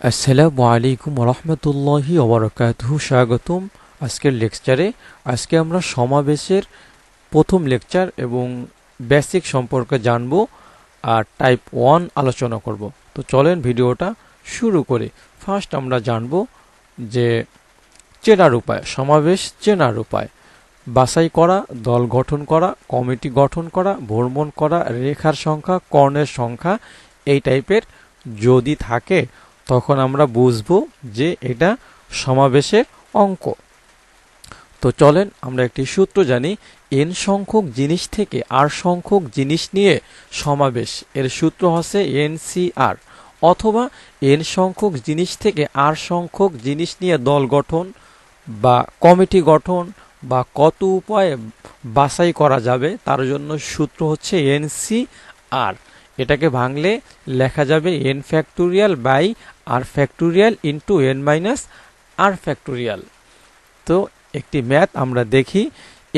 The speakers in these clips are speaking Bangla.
আসসালামু আলাইকুম রহমতুল্লাহি ওবরাকাতুহু। স্বাগতম আজকের লেকচারে। আজকে আমরা সমাবেশের প্রথম লেকচার এবং বেসিক সম্পর্কে জানব আর টাইপ 1 আলোচনা করব। তো চলেন ভিডিওটা শুরু করে ফার্স্ট আমরা জানব যে চেনার উপায়, সমাবেশ চেনার উপায়, বাছাই করা, দল গঠন করা, কমিটি গঠন করা, ভ্রমণ করা, রেখার সংখ্যা, কর্ণের সংখ্যা, এই টাইপের যদি থাকে তখন আমরা বুঝবো যে এটা সমাবেশের অঙ্ক। তো চলেন আমরা একটি সূত্র জানি, n সংখ্যক জিনিস থেকে r সংখ্যক জিনিস নিয়ে সমাবেশ। এর সূত্র হচ্ছে NCR, অথবা n সংখ্যক জিনিস থেকে r সংখ্যক জিনিস নিয়ে দল গঠন বা কমিটি গঠন বা কত উপায়ে বাছাই করা যাবে তার জন্য সূত্র হচ্ছে NCR। এটাকে ভাঙলে লেখা যাবে n factorial by r factorial into n minus r factorial. তো একটি ম্যাথ আমরা দেখি,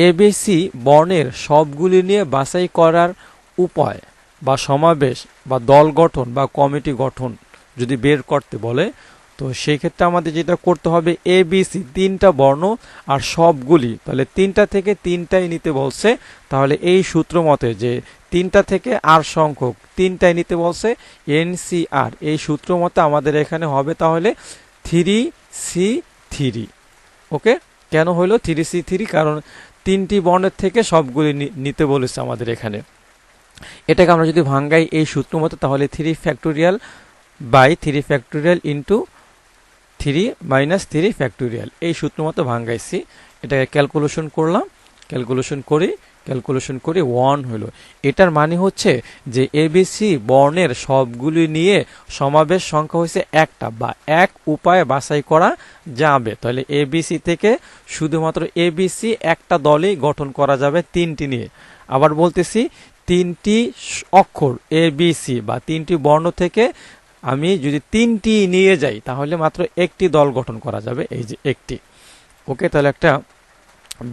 ABC বর্ণের সবগুলি নিয়ে বাছাই করার উপায় বা সমাবেশ বা দল গঠন বা কমিটি গঠন যদি বের করতে বলে, তো সেই ক্ষেত্রে আমাদের যেটা করতে হবে, ABC তিনটা বর্ণ আর সবগুলি, তাহলে তিনটা থেকে তিনটাই নিতে বলছে, তাহলে এই সূত্র মতে যে তিনটা থেকে আর সংখ্যক তিনটাই নিতে বলছে NCR, এই সূত্র মতে আমাদের এখানে হবে তাহলে 3C3। ওকে, কেন হলো 3C3? কারণ তিনটি বর্ণের থেকে সবগুলি নিতে বলেছে আমাদের এখানে। এটাকে আমরা যদি ভাঙ্গাই এই সূত্র মতো, তাহলে 3 factorial by 3 factorial into 3 minus 3 factorial, এই সূত্র মতো ভাঙ্গাইছি। এটাকে ক্যালকুলেশন করলাম, ক্যালকুলেশন করে 1 হলো। এটার মানে হচ্ছে যে ABC বর্ণের সবগুলি নিয়ে সমাবেশ সংখ্যা হচ্ছে একটা বা এক উপায়ে বাছাই করা যাবে। তাহলে ABC থেকে শুধুমাত্র ABC একটা দলই গঠন করা যাবে তিনটি নিয়ে। আবার বলতেছি, তিনটি অক্ষর ABC বা তিনটি বর্ণ থেকে আমি যদি তিনটি নিয়ে যাই তাহলে মাত্র একটি দল গঠন করা যাবে, এই যে একটি। ওকে, তাহলে একটা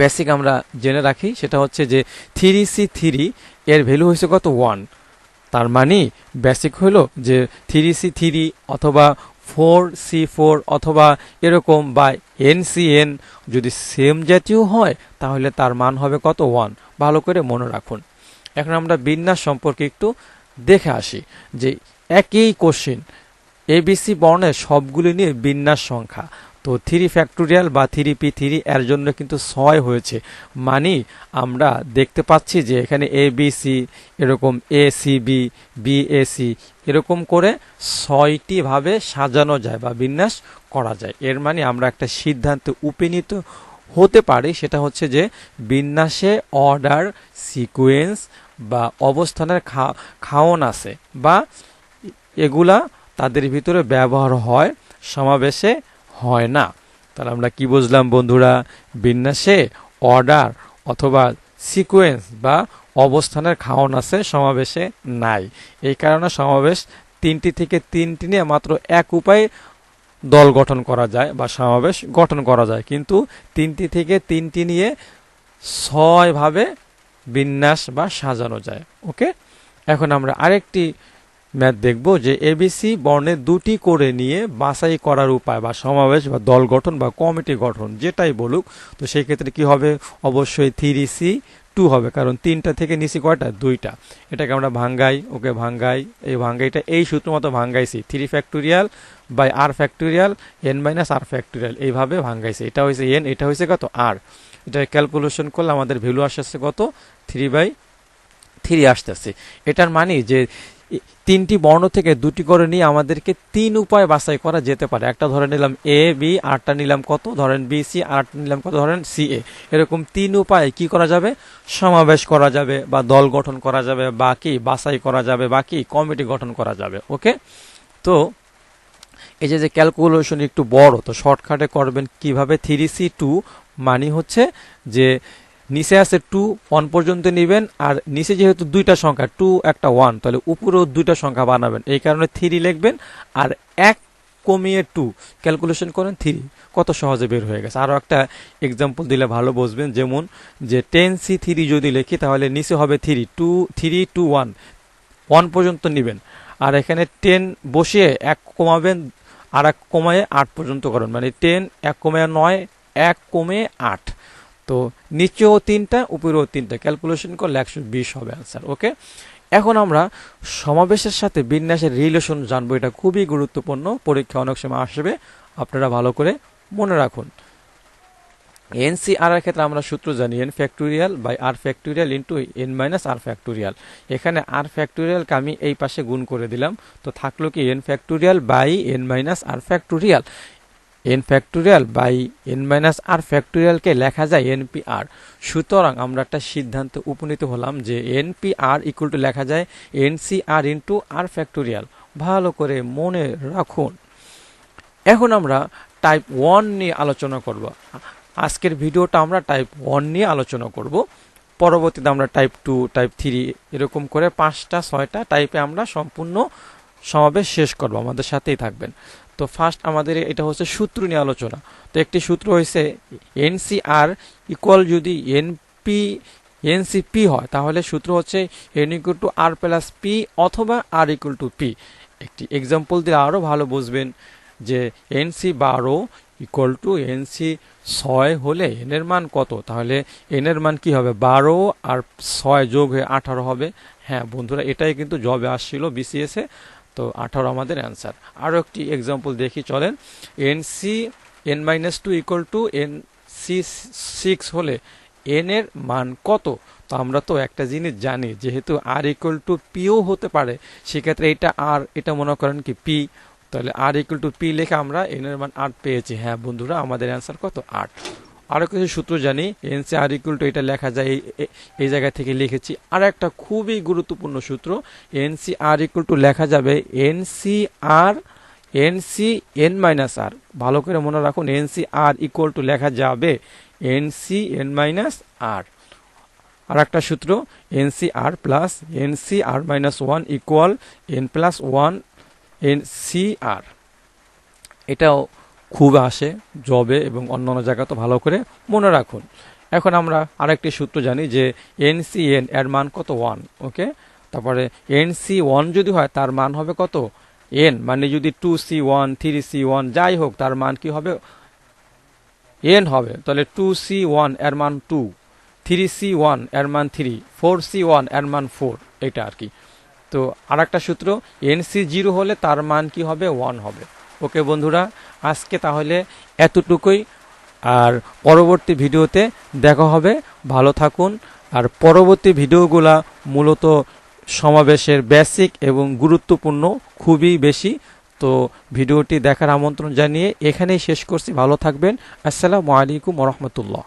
বেসিক আমরা জেনে রাখি, সেটা হচ্ছে যে 3C3 এর ভ্যালু হয়েছে কত? 1। তার মানে বেসিক হলো যে 3C3 অথবা 4C4 অথবা এরকম বা NCN যদি সেম জাতীয় হয় তাহলে তার মান হবে কত? 1। ভালো করে মনে রাখুন। এখন আমরা বিন্যাস সম্পর্কে একটু দেখে আসি, যে একই কোশ্চেন ABC বর্ণের সবগুলি নিয়ে বিন্যাস সংখ্যা, তো 3 ফ্যাক্টোরিয়াল বা 3p3 এর জন্য কিন্তু 6 হয়েছে। মানে আমরা দেখতে পাচ্ছি যে এখানে ABC, এরকম ACB, BAC, এরকম করে 6টি ভাবে সাজানো যায় বা বিন্যাস করা যায়। এর মানে আমরা একটা সিদ্ধান্তে উপনীত হতে পারি, সেটা হচ্ছে যে বিন্যাসে অর্ডার, সিকোয়েন্স বা অবস্থানের খাওন আছে বা এগুলা তাদের ভিতরে ব্যবহার হয়, সমাবেশে হয় না। তাহলে আমরা কি বুঝলাম বন্ধুরা? বিন্যাসে অর্ডার অথবা সিকোয়েন্স বা অবস্থানের খাওন আছে, সমাবেশে নাই। এই কারণে সমাবেশ তিনটি থেকে তিনটি নিয়ে মাত্র এক উপায়ে দল গঠন করা যায় বা সমাবেশ গঠন করা যায়, কিন্তু তিনটি থেকে তিনটি নিয়ে 6 ভাবে বিন্যাস বা সাজানো যায়। ওকে, এখন আমরা আরেকটি ম্যাথ দেখব, যে ABC বর্ণের দুটি করে নিয়ে বাছাই করার উপায় বা সমাবেশ বা দল গঠন বা কমিটি গঠন যেটাই বলুক, তো সেই ক্ষেত্রে কি হবে? অবশ্যই 3C2 হবে, কারণ তিনটা থেকে নিচে কয়টা? 2টা। এটাকে আমরা ভাঙ্গাই, ওকে ভাঙ্গাই, এই ভাঙ্গাইটা এই সূত্র মতো ভাঙ্গাইছি, 3 factorial by r factorial n minus r factorial, এইভাবে ভাঙ্গাইছি। এটা হয়েছে n, এটা হয়েছে কত? r। এটা ক্যালকুলেশন করলে আমাদের ভ্যালু আসছে কত? 3/3 আসতেছে। এটার মানে যে তিনটি বর্ণ থেকে দুটি করে নিয়ে আমাদেরকে 3 উপায় বাছাই করা যেতে পারে। একটা ধরে নিলাম AB, আরটা নিলাম কত? ধরেন BC, আরটা নিলাম কত? ধরেন CA। এরকম 3 উপায়ে কি করা যাবে? সমাবেশ করা যাবে বা দল গঠন করা যাবে বা কি বাছাই করা যাবে বা কি কমিটি গঠন করা যাবে। ওকে, তো এই যে ক্যালকুলেশন একটু বড়, তো শর্টকাটে করবেন কিভাবে? 3C2 মানে হচ্ছে যে নিচে আছে 2, 1 পর্যন্ত নেবেন, আর নিচে যেহেতু দুইটা সংখ্যা 2 একটা 1, তাহলে উপরেও দুইটা সংখ্যা বানাবেন, এই কারণে 3 লিখবেন, আর 1 কমিয়ে 2 ক্যালকুলেশন করেন 3, কত সহজে বের হয়ে গেছে। আরও একটা এক্সাম্পল দিলে ভালো বুঝবেন, যেমন যে 10C3 যদি লিখি তাহলে নিচে হবে 3, 3 2 1 পর্যন্ত নেবেন, আর এখানে 10 বসিয়ে 1 কমাবেন আর 1 কমায় 8 পর্যন্ত করুন, মানে 10 1 কমায় 9 1 কমে 8। তো নিচেও 3টা উপরেও 3টা, ক্যালকুলেশন করলে 120 হবে অ্যান্সার। ওকে, এখন আমরা সমাবেশের সাথে বিন্যাসের রিলেশন জানবো। এটা খুবই গুরুত্বপূর্ণ, পরীক্ষা অনেক সময় আসবে, আপনারা ভালো করে মনে রাখুন। এনসিআর এর ক্ষেত্রে আমরা সূত্র জানি n factorial by r factorial into n minus r factorial. এখানে r ফ্যাক্টোরিয়ালকে আমি এই পাশে গুণ করে দিলাম, তো থাকলো কি n factorial by n minus r factorial. n factorial by n minus r ফ্যাক্টোরিয়ালকে লেখা যায় npr। সুতরাং আমরা একটা সিদ্ধান্তে উপনীত হলাম যে npr ইকুয়াল টু লেখা যায় ncr ইন্টু r ফ্যাক্টোরিয়াল। ভালো করে মনে রাখুন। এখন আমরা টাইপ 1 নিয়ে আলোচনা করব। আজকের ভিডিওটা আমরা টাইপ 1 নিয়ে আলোচনা করব, পরবর্তীতে আমরা টাইপ 2 টাইপ 3 এরকম করে 5টা 6টা টাইপে আমরা সম্পূর্ণ সমাবেশ শেষ করব, আমাদের সাথেই থাকবেন। তো ফার্স্ট আমাদের এটা হচ্ছে সূত্র নিয়ে আলোচনা। তো একটি সূত্র হয়েছে এনসিআর ইকুয়াল যদি এনসিপি হয়, তাহলে সূত্র হচ্ছে n equal to r plus p অথবা আর ইকুয়াল টু পি। একটি এক্সাম্পল দিলে আরও ভালো বুঝবেন যে এনসি 12 ইকুয়াল টু এনসি 6 হলে এন এর মান কত, তাহলে এন এর মান কি হবে 12 আর 6 যোগ হয়ে 18 হবে। হ্যাঁ বন্ধুরা, এটাই কিন্তু জবে আসছিল বিসিএস এ, তো 18 আমাদের অ্যান্সার। আরও একটি এক্সাম্পল দেখি চলেন। NC n-2 equal to NC 6 হলে এন এর মান কত। তো আমরা তো একটা জিনিস জানি, যেহেতু আর ইকুয়াল টু পিও হতে পারে, সেক্ষেত্রে এটা আর, এটা মনে করেন কি পি, তাহলে আর ইকুয়াল টু পি লিখে আমরা এন এর মান 8 পেয়েছি। হ্যাঁ বন্ধুরা, আমাদের অ্যান্সার কত 8। আরও কিছু সূত্র জানি, এনসি আর ইকুয়াল টু এটা লেখা যায় এই জায়গা থেকে লিখেছি। আর একটা খুবই গুরুত্বপূর্ণ সূত্র, এনসি আর ইকুয়াল টু লেখা যাবে এনসি এন মাইনাস আর। ভালো করে মনে রাখুন, এনসি আর ইকুয়াল টু লেখা যাবে এনসি এন মাইনাস আর। আর একটা সূত্র N C R plus N C R minus 1 equal N plus 1 N C R. এটাও খুব আসে জবে এবং অন্যান্য জায়গা, তো ভালো করে মনে রাখুন। এখন আমরা আরেকটি সূত্র জানি যে এনসিএন এর মান কত 1। ওকে, তারপরে NC1 যদি হয় তার মান হবে কত n, মানে যদি 2C1 3C1 যাই হোক তার মান কি হবে n হবে। তাহলে 2C1 এর মান 2, 3C1 এর মান 3, 4C1 এর মান 4, এটা আর কি। তো আরেকটা সূত্র NC0 হলে তার মান কি হবে 1 হবে। ওকে বন্ধুরা, আজকে তাহলে এতটুকুই, আর পরবর্তী ভিডিওতে দেখা হবে। ভালো থাকুন। আর পরবর্তী ভিডিওগুলা মূলত সমাবেশের বেসিক এবং গুরুত্বপূর্ণ খুবই বেশি। তো ভিডিওটি দেখার আমন্ত্রণ জানিয়ে এখানেই শেষ করছি। ভালো থাকবেন। আসসালামু আলাইকুম ওয়া রাহমাতুল্লাহ।